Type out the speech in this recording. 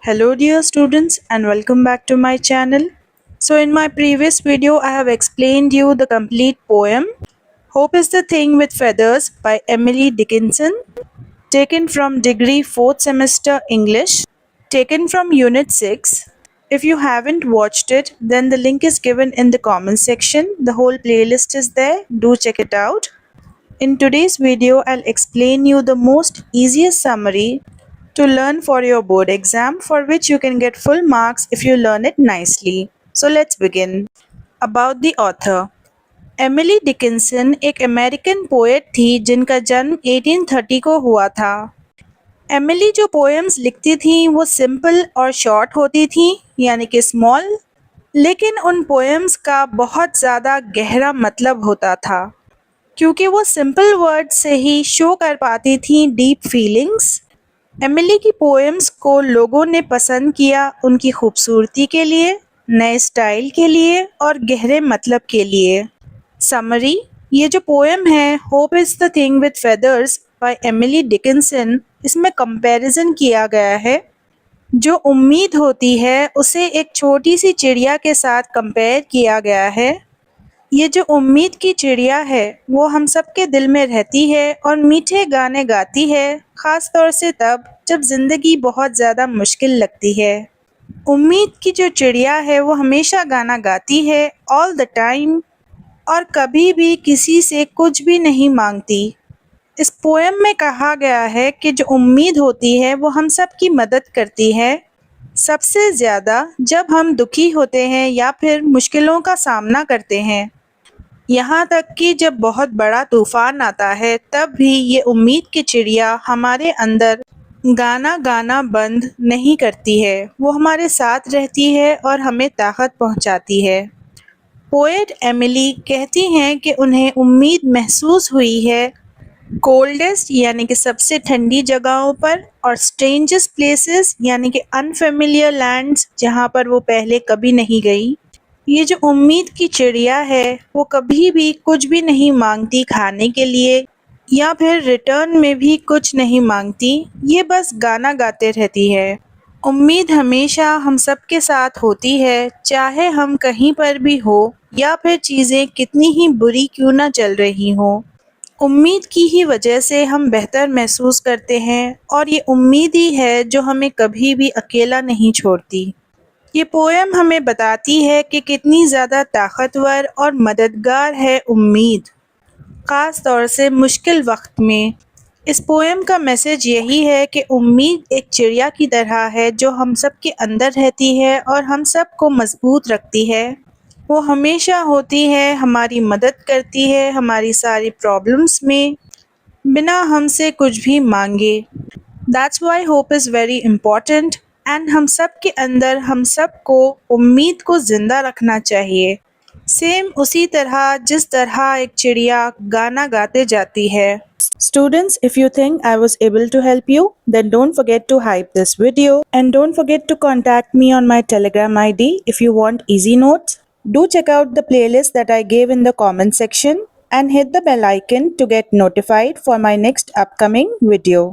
Hello dear students and welcome back to my channel. So in my previous video I have explained you the complete poem Hope is the Thing with Feathers by Emily Dickinson, taken from degree 4th semester English, taken from unit 6. If you haven't watched it, then the link is given in the comment section. The whole playlist is there. Do check it out. In today's video, I'll explain you the most easiest summary to learn for your board exam, for which you can get full marks if you learn it nicely. So let's begin. About the author. Emily Dickinson एक American poet थी जिनका जन्म 1830 को हुआ था। Emily जो poems लिखती थी वो सिंपल और शॉर्ट होती थी, यानी कि स्मॉल, लेकिन उन पोएम्स का बहुत ज़्यादा गहरा मतलब होता था क्योंकि वो सिंपल वर्ड से ही शो कर पाती थी डीप फीलिंग्स। एमिली की पोएम्स को लोगों ने पसंद किया उनकी खूबसूरती के लिए, नए स्टाइल के लिए और गहरे मतलब के लिए। समरी, ये जो पोएम है hope is the thing with feathers by Emily Dickinson, इसमें कंपैरिजन किया गया है। जो उम्मीद होती है उसे एक छोटी सी चिड़िया के साथ कंपेयर किया गया है। ये जो उम्मीद की चिड़िया है वो हम सब के दिल में रहती है और मीठे गाने गाती है, ख़ास तौर से तब जब ज़िंदगी बहुत ज़्यादा मुश्किल लगती है। उम्मीद की जो चिड़िया है वो हमेशा गाना गाती है ऑल द टाइम और कभी भी किसी से कुछ भी नहीं मांगती। इस पोएम में कहा गया है कि जो उम्मीद होती है वो हम सब की मदद करती है, सबसे ज़्यादा जब हम दुखी होते हैं या फिर मुश्किलों का सामना करते हैं। यहाँ तक कि जब बहुत बड़ा तूफ़ान आता है तब भी ये उम्मीद की चिड़िया हमारे अंदर गाना गाना बंद नहीं करती है, वो हमारे साथ रहती है और हमें ताकत पहुँचाती है। पोएट एमिली कहती हैं कि उन्हें उम्मीद महसूस हुई है कोल्डेस्ट यानी कि सबसे ठंडी जगहों पर और स्ट्रेंजेस्ट प्लेसेस यानी कि अनफेमिलियर लैंड्स जहाँ पर वो पहले कभी नहीं गई। ये जो उम्मीद की चिड़िया है वो कभी भी कुछ भी नहीं मांगती खाने के लिए या फिर रिटर्न में भी कुछ नहीं मांगती, ये बस गाना गाते रहती है। उम्मीद हमेशा हम सब के साथ होती है, चाहे हम कहीं पर भी हो या फिर चीज़ें कितनी ही बुरी क्यों ना चल रही हों। उम्मीद की ही वजह से हम बेहतर महसूस करते हैं और ये उम्मीद ही है जो हमें कभी भी अकेला नहीं छोड़ती। ये पोएम हमें बताती है कि कितनी ज़्यादा ताकतवर और मददगार है उम्मीद, ख़ास तौर से मुश्किल वक्त में। इस पोएम का मैसेज यही है कि उम्मीद एक चिड़िया की तरह है जो हम सब के अंदर रहती है और हम सब को मजबूत रखती है। वो हमेशा होती है, हमारी मदद करती है हमारी सारी प्रॉब्लम्स में, बिना हमसे कुछ भी मांगे। That's why hope is very important and हम सब के अंदर हम सब को उम्मीद को ज़िंदा रखना चाहिए, सेम उसी तरह जिस तरह एक चिड़िया गाना गाते जाती है। Students, if you think I was able to help you, then don't forget to hype this video and don't forget to contact me on my Telegram ID if you want easy notes. Do check out the playlist that I gave in the comment section and hit the bell icon to get notified for my next upcoming video.